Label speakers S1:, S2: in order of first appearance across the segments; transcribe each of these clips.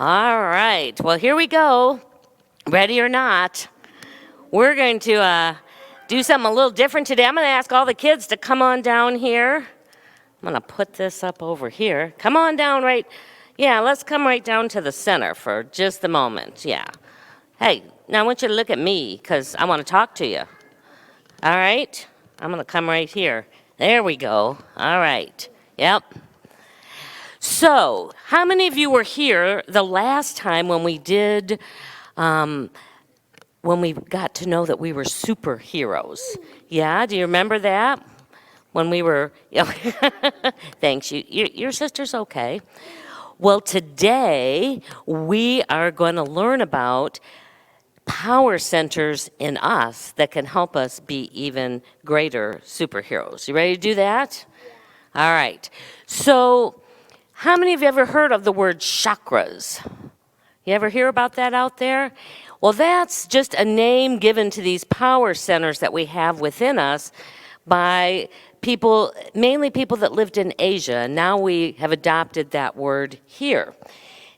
S1: All right. Well, here we go. Ready or not, we're going to do something a little different today. I'm going to ask all the kids to come on down here. I'm going to put this up over here. Come on down right. Yeah, let's come right down to the center for just a moment. Yeah. Hey, now I want you to look at me because I want to talk to you. All right? I'm going to come right here. There we go. All right. Yep. So, how many of you were here the last time when we did, when we got to know that we were superheroes? Yeah, do you remember that? When we were, thanks, your sister's okay. Well, today we are going to learn about power centers in us that can help us be even greater superheroes. You ready to do that? All right. So, how many of you ever heard of the word chakras? You ever hear about that out there? Well, that's just a name given to these power centers that we have within us by people, mainly people that lived in Asia. And now we have adopted that word here.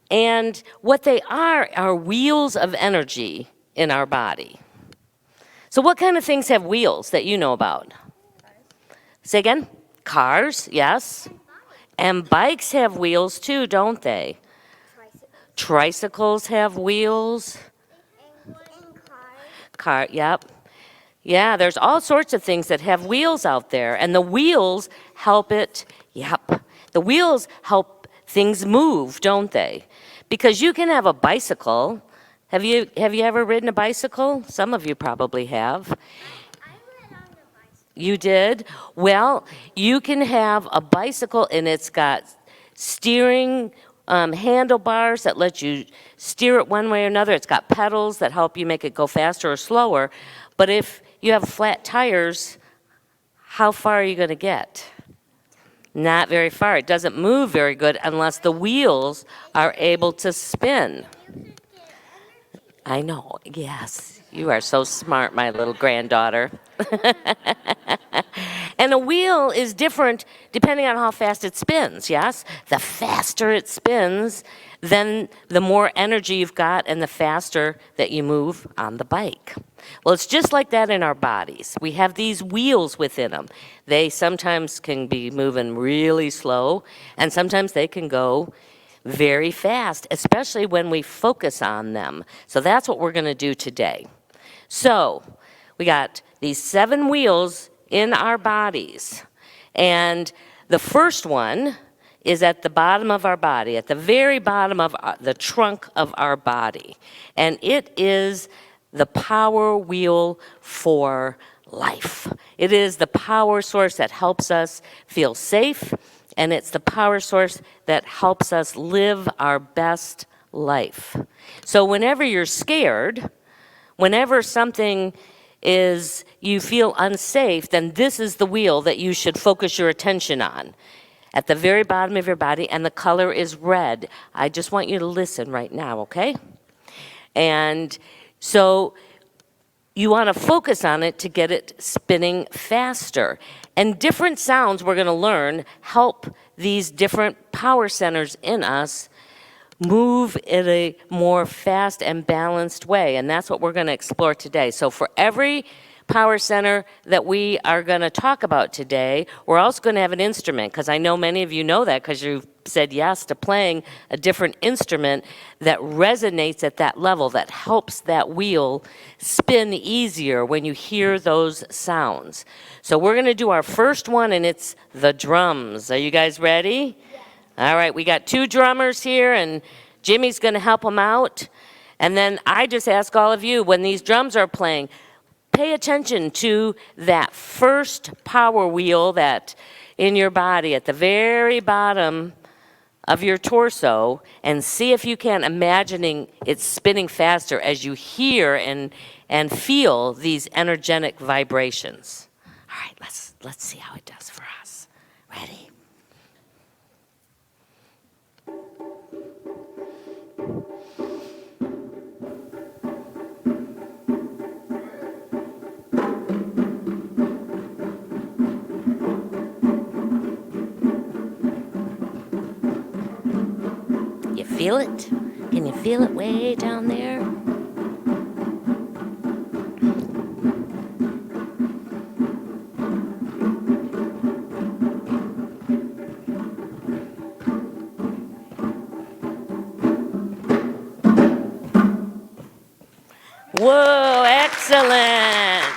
S1: And what they are wheels of energy in our body. So what kind of things have wheels that you know about? Say again? Cars, yes. And bikes have wheels too, don't they? Tricycles have wheels.
S2: And cars.
S1: Yep. Yeah, there's all sorts of things that have wheels out there. And the wheels help it, yep. The wheels help things move, don't they? Because you can have a bicycle. Have you ever ridden a bicycle? Some of you probably have. You did? Well, you can have a bicycle and it's got steering handlebars that let you steer it one way or another. It's got pedals that help you make it go faster or slower. But if you have flat tires, how far are you going to get? Not very far. It doesn't move very good unless the wheels are able to spin. I know, yes. You are so smart, my little granddaughter. And a wheel is different depending on how fast it spins, yes? The faster it spins, then the more energy you've got and the faster that you move on the bike. Well, it's just like that in our bodies. We have these wheels within them. They sometimes can be moving really slow, and sometimes they can go very fast, especially when we focus on them. So that's what we're going to do today. So we got these 7 wheels in our bodies. And the first one is at the bottom of our body, at the very bottom of the trunk of our body. And it is the power wheel for life. It is the power source that helps us feel safe, and it's the power source that helps us live our best life. So whenever you're scared, whenever something is you feel unsafe, then this is the wheel that you should focus your attention on. At the very bottom of your body, and the color is red. I just want you to listen right now, okay? And so you want to focus on it to get it spinning faster. And different sounds we're going to learn help these different power centers in us move in a more fast and balanced way. And that's what we're going to explore today. So for every power center that we are going to talk about today, we're also going to have an instrument, because I know many of you know that because you said yes to playing a different instrument that resonates at that level, that helps that wheel spin easier when you hear those sounds. So we're going to do our first one, and it's the drums. Are you guys ready? All right, we got 2 drummers here, and Jimmy's going to help them out. And then I just ask all of you, when these drums are playing, pay attention to that first power wheel that in your body at the very bottom of your torso, and see if you can imagining it spinning faster as you hear and feel these energetic vibrations. All right, let's see how it does for us. Ready? You feel it? Can you feel it way down there? Whoa, excellent.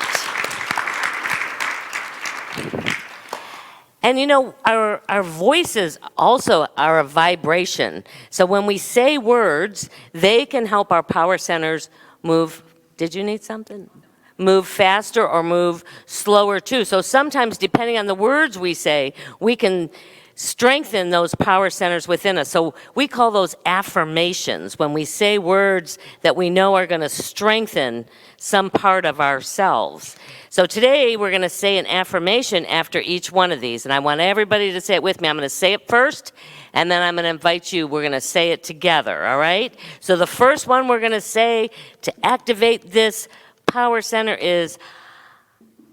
S1: And you know, our voices also are a vibration. So when we say words, they can help our power centers move. Did you need something? Move faster or move slower too. So sometimes, depending on the words we say, we can strengthen those power centers within us. So we call those affirmations when we say words that we know are going to strengthen some part of ourselves. So today we're going to say an affirmation after each one of these. And I want everybody to say it with me. I'm going to say it first, and then I'm going to invite you. We're going to say it together, all right? So the first one we're going to say to activate this power center is,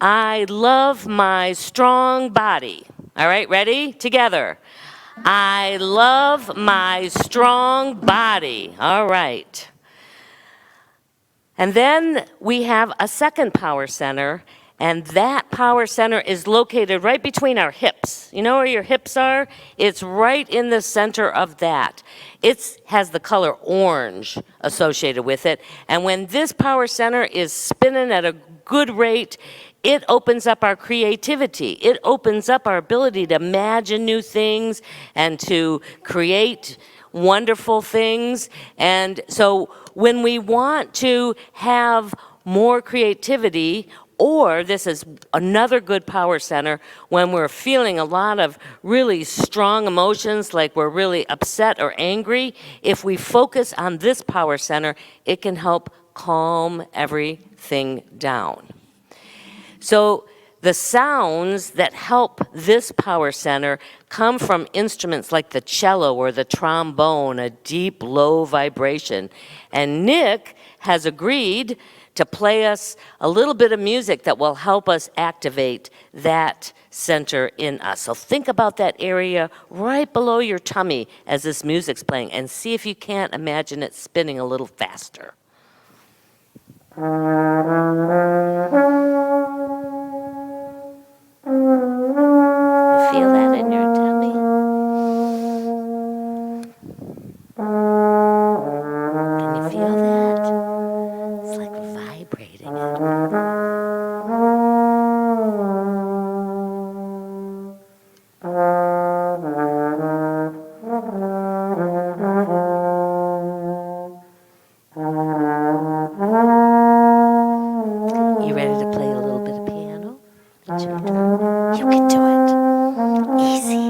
S1: I love my strong body. All right, ready? Together. I love my strong body. All right. And then we have a second power center, and that power center is located right between our hips. You know where your hips are? It's right in the center of that. It has the color orange associated with it. And when this power center is spinning at a good rate, it opens up our creativity. It opens up our ability to imagine new things and to create wonderful things. And so when we want to have more creativity, or this is another good power center, when we're feeling a lot of really strong emotions, like we're really upset or angry, if we focus on this power center, it can help calm everything down. So the sounds that help this power center come from instruments like the cello or the trombone, a deep, low vibration. And Nick has agreed to play us a little bit of music that will help us activate that center in us. So think about that area right below your tummy as this music's playing, and see if you can't imagine it spinning a little faster. Feel that in your tummy? Can you feel that? It's like vibrating. You ready to play a little bit of piano? It's your turn. You can do it. Easy.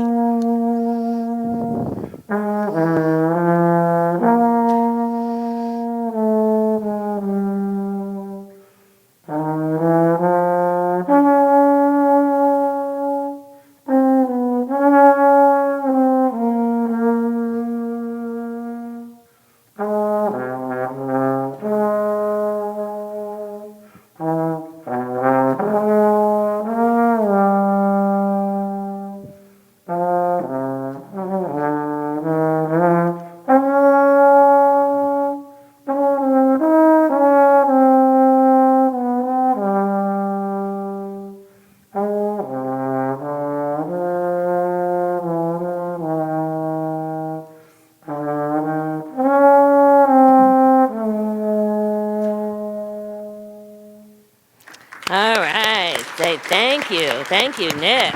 S1: All right. Say thank you. Thank you, Nick.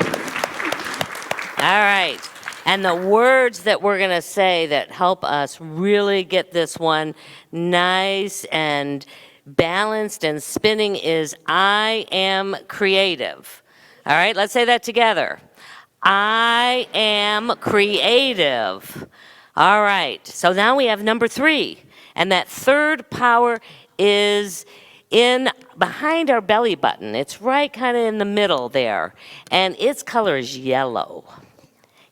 S1: All right. And the words that we're going to say that help us really get this one nice and balanced and spinning is, I am creative. All right, let's say that together. I am creative. All right, so now we have number 3. And that third power is in behind our belly button. It's right kind of in the middle there. And its color is yellow.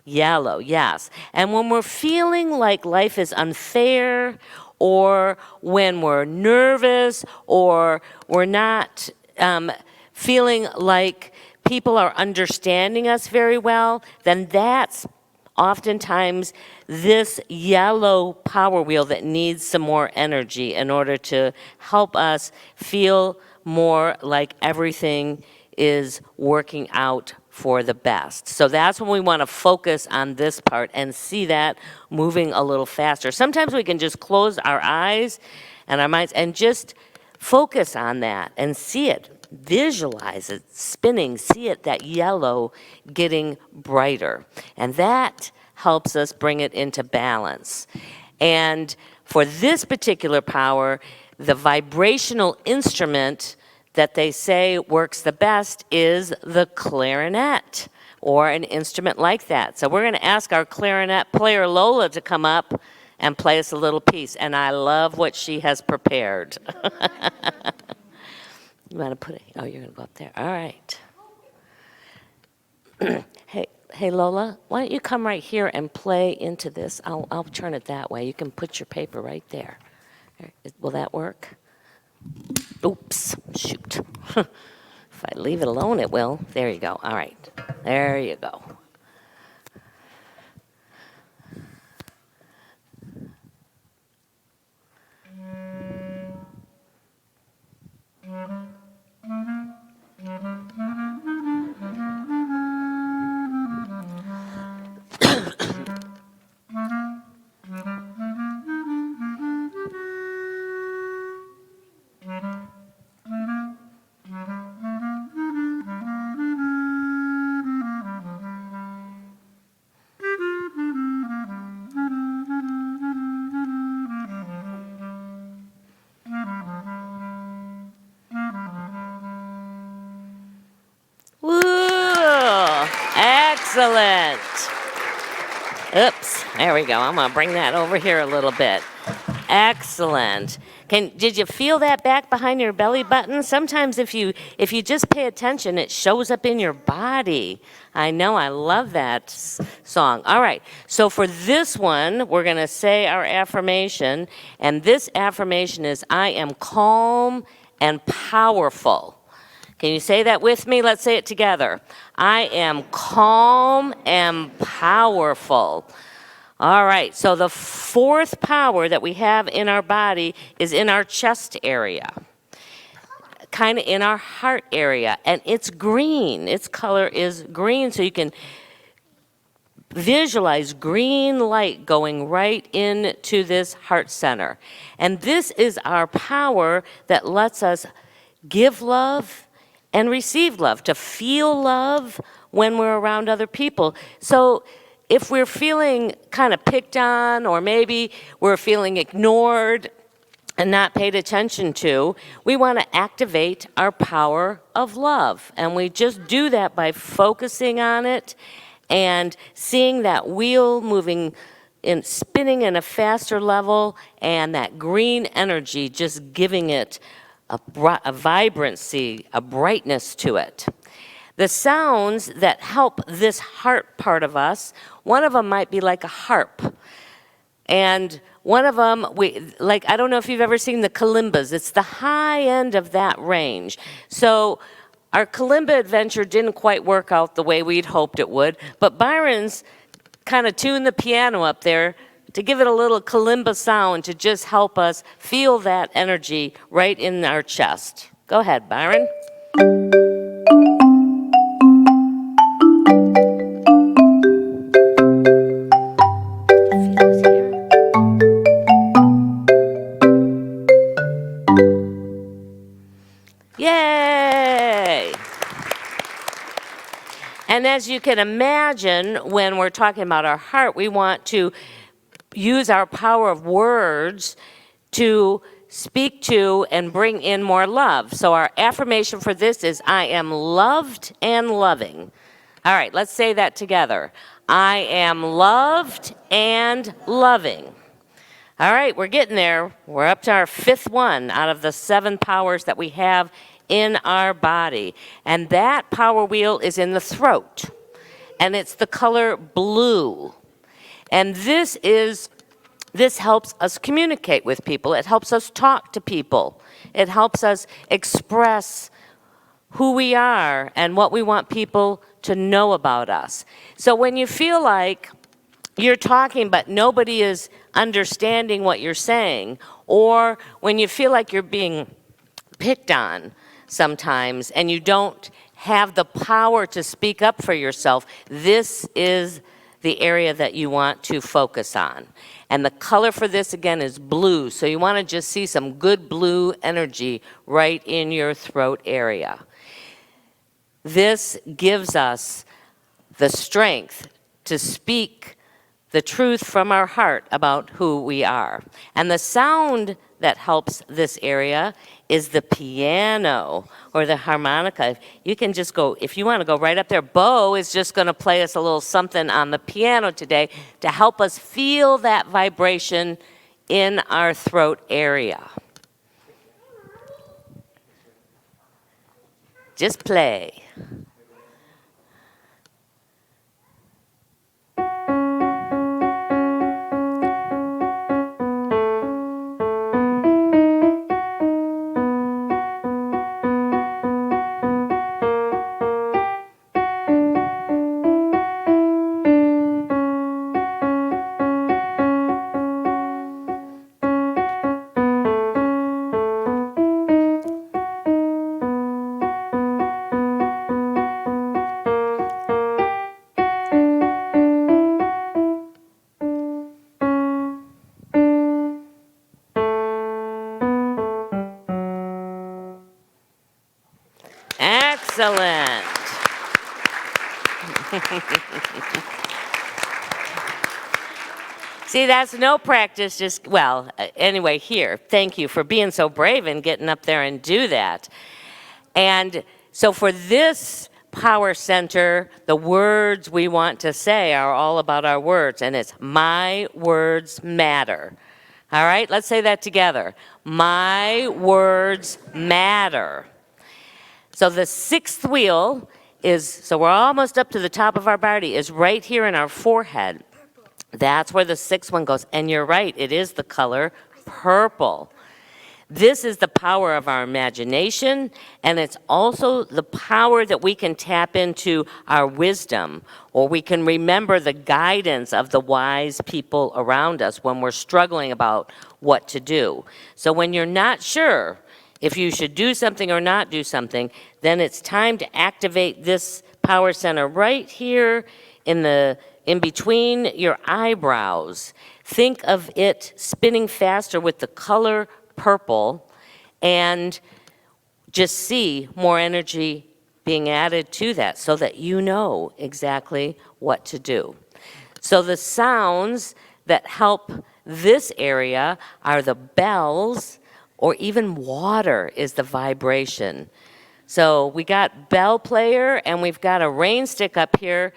S1: Yellow, yes. And when we're feeling like life is unfair, or when we're nervous, or we're not feeling like people are understanding us very well, then that's oftentimes this yellow power wheel that needs some more energy in order to help us feel more like everything is working out for the best. So that's when we want to focus on this part and see that moving a little faster. Sometimes we can just close our eyes and our minds and just focus on that and see it, visualize it spinning, see it, that yellow getting brighter. And that helps us bring it into balance. And for this particular power, the vibrational instrument that they say works the best is the clarinet or an instrument like that. So we're going to ask our clarinet player Lola to come up and play us a little piece. And I love what she has prepared. You want to put it, oh, you're going to go up there. All right. Hey, Lola, why don't you come right here and play into this? I'll turn it that way. You can put your paper right there. Will that work? Oops, shoot. If I leave it alone, it will. There you go. All right. There you go. Excellent. Oops, there we go. I'm going to bring that over here a little bit. Excellent. Did you feel that back behind your belly button? Sometimes if you just pay attention, it shows up in your body. I know, I love that song. All right, so for this one, we're going to say our affirmation, and this affirmation is, I am calm and powerful. Can you say that with me? Let's say it together. I am calm and powerful. All right, so the fourth power that we have in our body is in our chest area, kind of in our heart area, and it's green. Its color is green, so you can visualize green light going right into this heart center. And this is our power that lets us give love and receive love, to feel love when we're around other people. So if we're feeling kind of picked on, or maybe we're feeling ignored and not paid attention to, we want to activate our power of love. And we just do that by focusing on it and seeing that wheel moving and spinning in a faster level, and that green energy just giving it a vibrancy, a brightness to it. The sounds that help this heart part of us, one of them might be like a harp. And one of them, I don't know if you've ever seen the kalimbas. It's the high end of that range. So our kalimba adventure didn't quite work out the way we'd hoped it would, but Byron's kind of tuned the piano up there to give it a little kalimba sound to just help us feel that energy right in our chest. Go ahead, Byron. Yay! And as you can imagine, when we're talking about our heart, we want to use our power of words to speak to and bring in more love. So our affirmation for this is, I am loved and loving. All right, let's say that together. I am loved and loving. All right, we're getting there. We're up to our fifth one out of the 7 powers that we have in our body. And that power wheel is in the throat. And it's the color blue. And this helps us communicate with people. It helps us talk to people. It helps us express who we are and what we want people to know about us. So when you feel like you're talking, but nobody is understanding what you're saying, or when you feel like you're being picked on sometimes and you don't have the power to speak up for yourself, this is the area that you want to focus on. And the color for this again is blue, so you want to just see some good blue energy right in your throat area. This gives us the strength to speak the truth from our heart about who we are. And the sound that helps this area is the piano or the harmonica. You can just go, if you want to go right up there, Bo is just going to play us a little something on the piano today to help us feel that vibration in our throat area. Just play. Excellent. See, that's no practice, just, well, anyway, here, thank you for being so brave and getting up there and do that. And so for this power center, the words we want to say are all about our words, and it's my words matter. All right, let's say that together. My words matter. So the sixth wheel is, so we're almost up to the top of our body, is right here in our forehead. That's where the sixth one goes. And you're right, it is the color purple. This is the power of our imagination, and it's also the power that we can tap into our wisdom, or we can remember the guidance of the wise people around us when we're struggling about what to do. So when you're not sure if you should do something or not do something, then it's time to activate this power center right here in between your eyebrows. Think of it spinning faster with the color purple, and just see more energy being added to that so that you know exactly what to do. So the sounds that help this area are the bells, or even water is the vibration. So we got bell player, and we've got a rain stick up here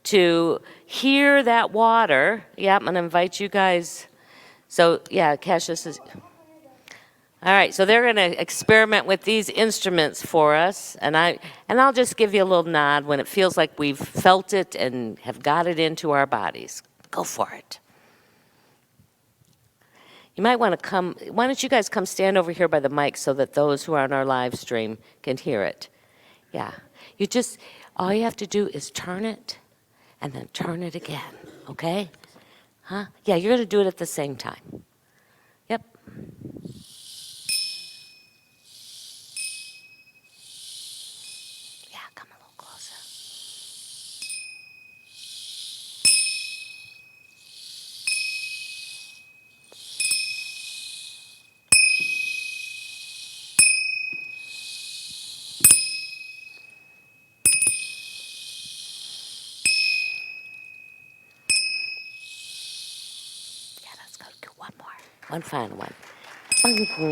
S1: to hear that water. Yeah, I'm going to invite you guys. So yeah, Cassius is... All right, so they're going to experiment with these instruments for us, and I'll just give you a little nod when it feels like we've felt it and have got it into our bodies. Go for it. You might want to come, why don't you guys come stand over here by the mic so that those who are on our live stream can hear it. Yeah, all you have to do is turn it and then turn it again, okay? Huh? Yeah, you're going to do it at the same time. Yep. Yeah, come a little closer. Yeah, let's go do one more. One final one.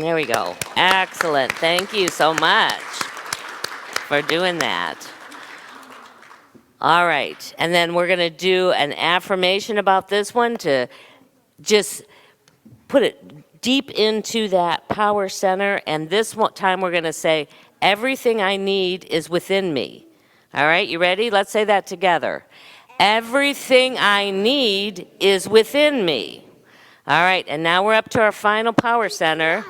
S1: There we go. Excellent. Thank you so much for doing that. All right. And then we're going to do an affirmation about this one to just put it deep into that power center. And this time we're going to say, everything I need is within me. All right. You ready? Let's say that together. Everything I need is within me. All right, and now we're up to our final power center.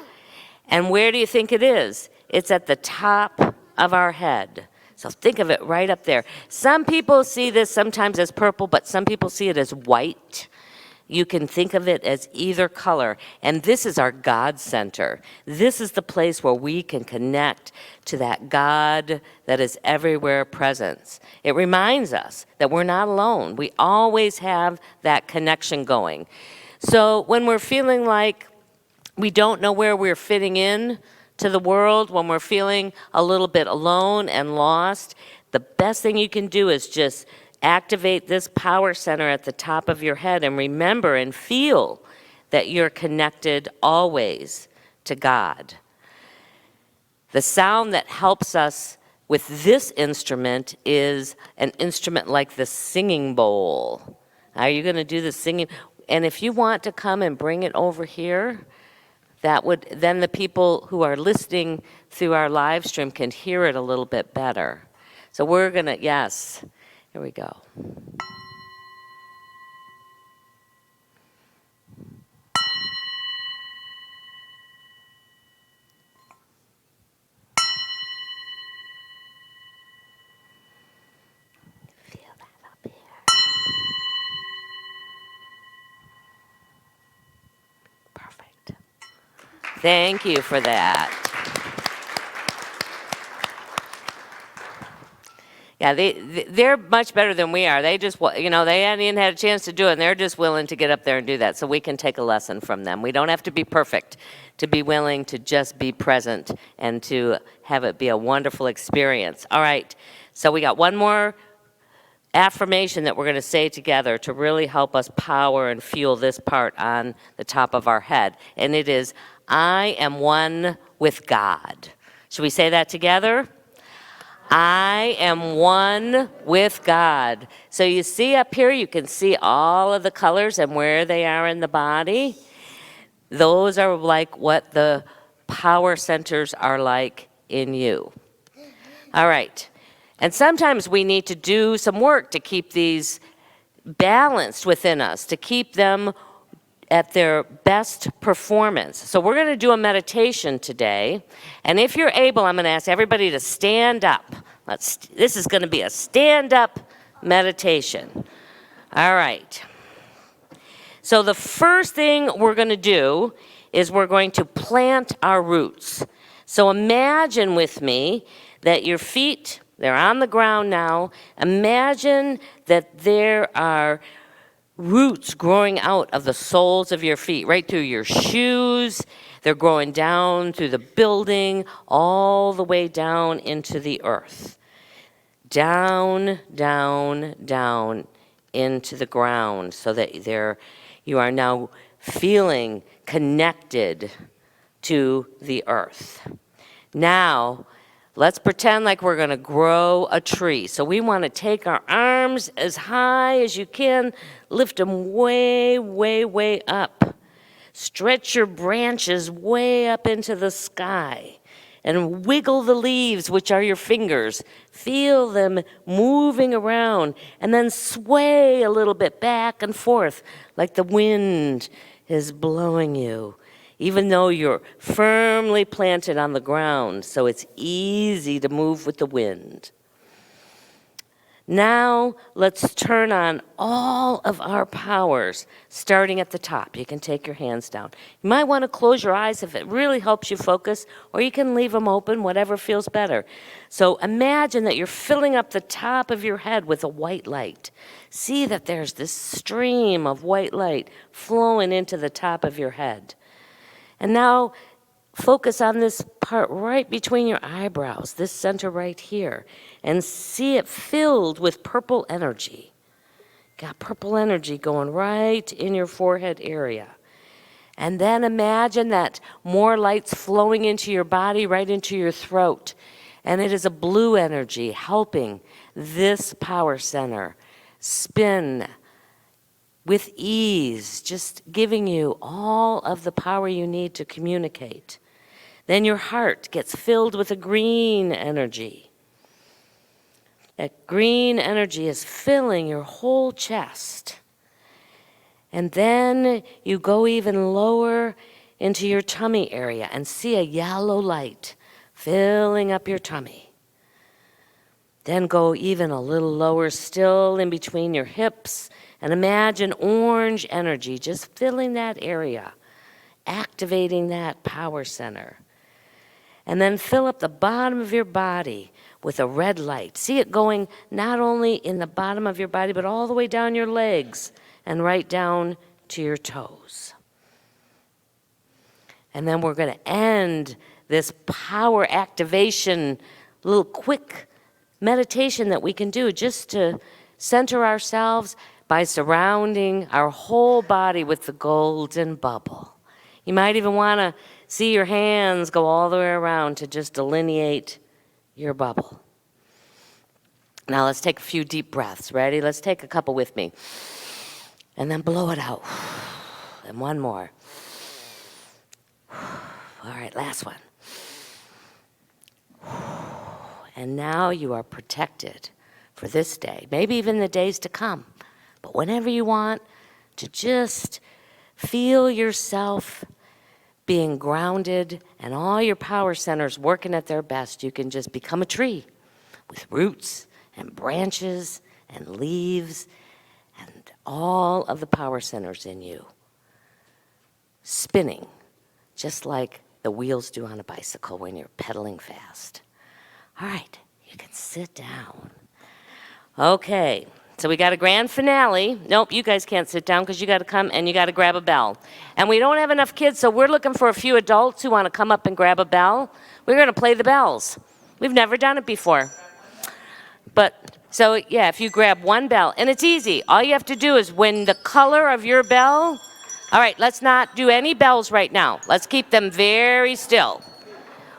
S1: And where do you think it is? It's at the top of our head. So think of it right up there. Some people see this sometimes as purple, but some people see it as white. You can think of it as either color. And this is our God center. This is the place where we can connect to that God that is everywhere present. It reminds us that we're not alone. We always have that connection going. So when we're feeling like we don't know where we're fitting in to the world, when we're feeling a little bit alone and lost, the best thing you can do is just activate this power center at the top of your head and remember and feel that you're connected always to God. The sound that helps us with this instrument is an instrument like the singing bowl. Are you going to do the singing? And if you want to come and bring it over here, then the people who are listening through our live stream can hear it a little bit better. So we're going to, yes, here we go. Feel that up here. Perfect. Thank you for that. Yeah, they're much better than we are. They just, they hadn't even had a chance to do it, and they're just willing to get up there and do that. So we can take a lesson from them. We don't have to be perfect to be willing to just be present and to have it be a wonderful experience. All right, so we got one more affirmation that we're going to say together to really help us power and fuel this part on the top of our head. And it is, I am one with God. Should we say that together? I am one with God. So you see up here, you can see all of the colors and where they are in the body. Those are like what the power centers are like in you. All right. And sometimes we need to do some work to keep these balanced within us, to keep them at their best performance. So we're going to do a meditation today. And if you're able, I'm going to ask everybody to stand up. This is going to be a stand-up meditation. All right. So the first thing we're going to do is we're going to plant our roots. So imagine with me that your feet, they're on the ground now. Imagine that there are roots growing out of the soles of your feet, right through your shoes. They're growing down through the building, all the way down into the earth. Down, down, down into the ground, so that you are now feeling connected to the earth. Now, let's pretend like we're going to grow a tree. So we want to take our arms as high as you can, lift them way, way, way up. Stretch your branches way up into the sky and wiggle the leaves, which are your fingers. Feel them moving around and then sway a little bit back and forth like the wind is blowing you, even though you're firmly planted on the ground, so it's easy to move with the wind. Now, let's turn on all of our powers, starting at the top. You can take your hands down. You might want to close your eyes if it really helps you focus, or you can leave them open, whatever feels better. So imagine that you're filling up the top of your head with a white light. See that there's this stream of white light flowing into the top of your head. And now, focus on this part right between your eyebrows, this center right here, and see it filled with purple energy. Got purple energy going right in your forehead area. And then imagine that more light's flowing into your body, right into your throat. And it is a blue energy helping this power center spin with ease, just giving you all of the power you need to communicate. Then your heart gets filled with a green energy. That green energy is filling your whole chest. And then you go even lower into your tummy area and see a yellow light filling up your tummy. Then go even a little lower still in between your hips and imagine orange energy just filling that area, activating that power center. And then fill up the bottom of your body with a red light. See it going not only in the bottom of your body, but all the way down your legs and right down to your toes. And then we're going to end this power activation, little quick meditation that we can do just to center ourselves by surrounding our whole body with the golden bubble. You might even want to see your hands go all the way around to just delineate your bubble. Now let's take a few deep breaths. Ready? Let's take a couple with me. And then blow it out. And one more. All right, last one. And now you are protected for this day, maybe even the days to come. But whenever you want to just feel yourself being grounded and all your power centers working at their best, you can just become a tree with roots and branches and leaves and all of the power centers in you spinning, just like the wheels do on a bicycle when you're pedaling fast. All right, you can sit down. Okay, so we got a grand finale. Nope, you guys can't sit down because you got to come and you got to grab a bell. And we don't have enough kids, so we're looking for a few adults who want to come up and grab a bell. We're going to play the bells. We've never done it before. But, so yeah, if you grab one bell, and it's easy. All you have to do is when the color of your bell, all right, let's not do any bells right now. Let's keep them very still.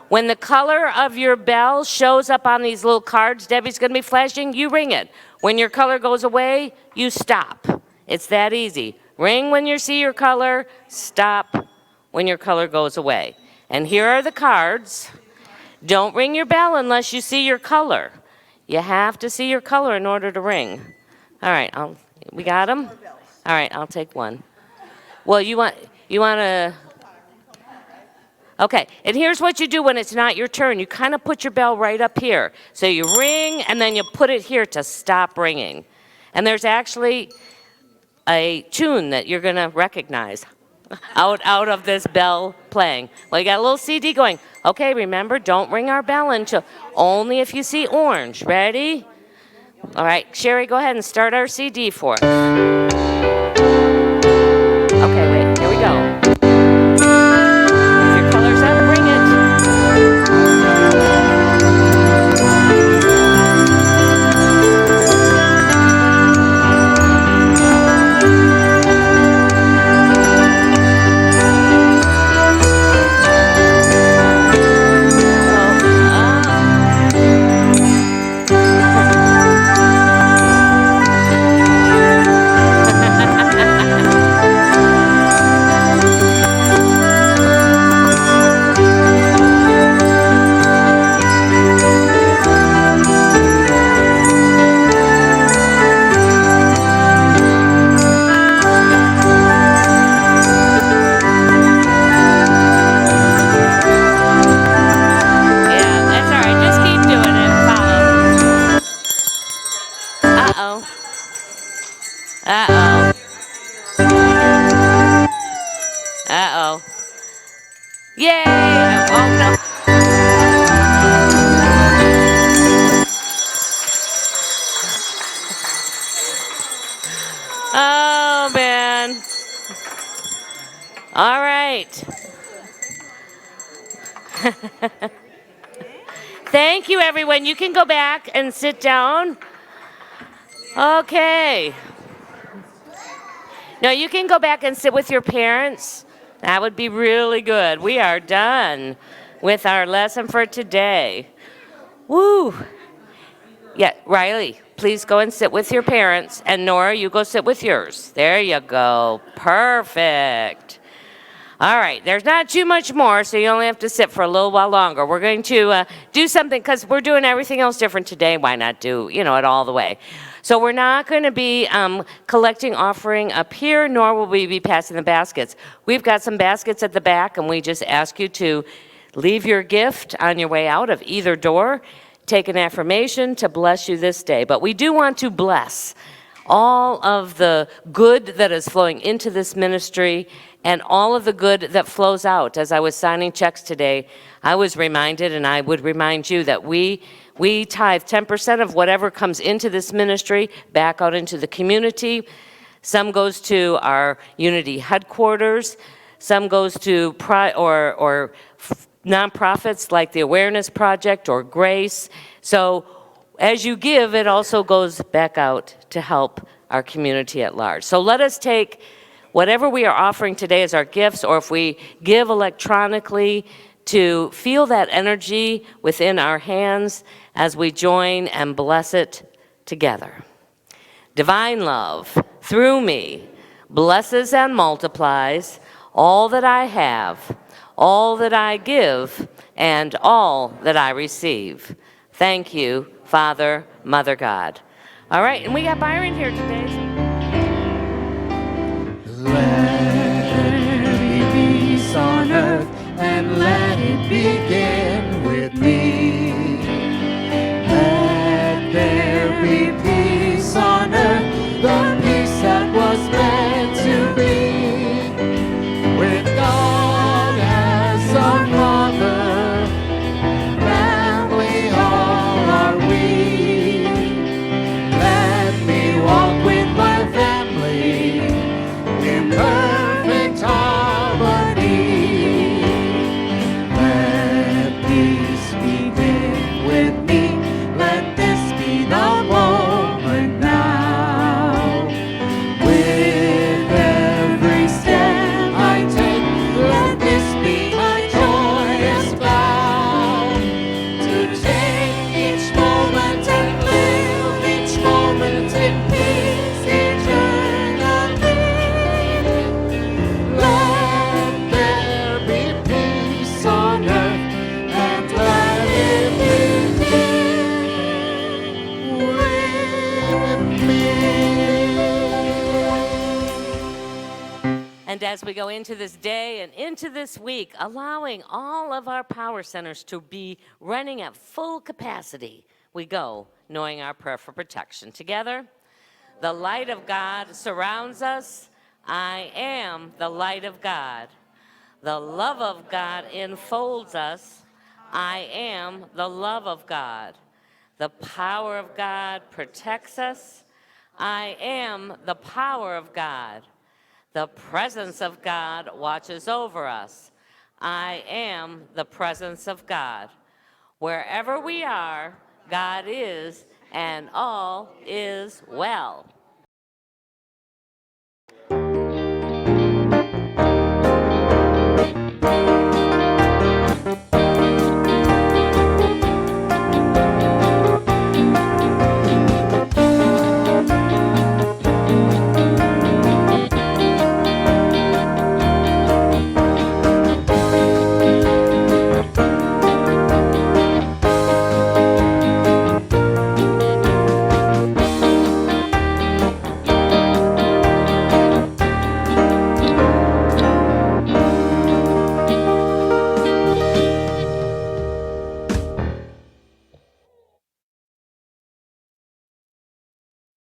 S1: When the color of your bell shows up on these little cards Debbie's going to be flashing, you ring it. When your color goes away, you stop. It's that easy. Ring when you see your color, stop when your color goes away. And here are the cards. Don't ring your bell unless you see your color. You have to see your color in order to ring. All right, we got them? All right, I'll take one. Well, you want to... Okay, and here's what you do when it's not your turn. You kind of put your bell right up here. So you ring, and then you put it here to stop ringing. And there's actually a tune that you're going to recognize out of this bell playing. Well, you got a little CD going. Okay, remember, don't ring our bell until only if you see orange. Ready? All right, Sherry, go ahead and start our CD for us. Okay, wait, here we go. Uh-oh. Yay! Oh, no. Oh, man. All right. Thank you, everyone. You can go back and sit down. Okay. No, you can go back and sit with your parents. That would be really good. We are done with our lesson for today. Woo! Yeah, Riley, please go and sit with your parents. And Nora, you go sit with yours. There you go. Perfect. All right, there's not too much more, so you only have to sit for a little while longer. We're going to do something, because we're doing everything else different today. Why not do, it all the way? So we're not going to be collecting offering up here, nor will we be passing the baskets. We've got some baskets at the back, and we just ask you to leave your gift on your way out of either door. take an affirmation to bless you this day. But we do want to bless all of the good that is flowing into this ministry and all of the good that flows out. As I was signing checks today, I was reminded, and I would remind you, that we tithe 10% of whatever comes into this ministry back out into the community. Some goes to our Unity headquarters. Some goes to nonprofits like the Awareness Project or Grace. So as you give, it also goes back out to help our community at large. So let us take whatever we are offering today as our gifts, or if we give electronically, to feel that energy within our hands as we join and bless it together. Divine love, through me, blesses and multiplies all that I have, all that I give, and all that I receive. Thank you, Father, Mother God. All right, and we got Byron here today.
S3: Let it be peace on earth, and let it begin with me. Let there be peace on earth, the peace that was meant to be. With God as our Father, family all are we. Let me walk with my family in perfect harmony. Let peace begin with me. Let this be the moment now. With every step I take, let this be my joyous vow. To take each moment and live each moment in peace eternally. Let there be peace on earth, and let it begin with me.
S1: And as we go into this day and into this week, allowing all of our power centers to be running at full capacity, we go knowing our prayer for protection. Together, the light of God surrounds us. I am the light of God. The love of God enfolds us. I am the love of God. The power of God protects us. I am the power of God. The presence of God watches over us. I am the presence of God. Wherever we are, God is, and all is well.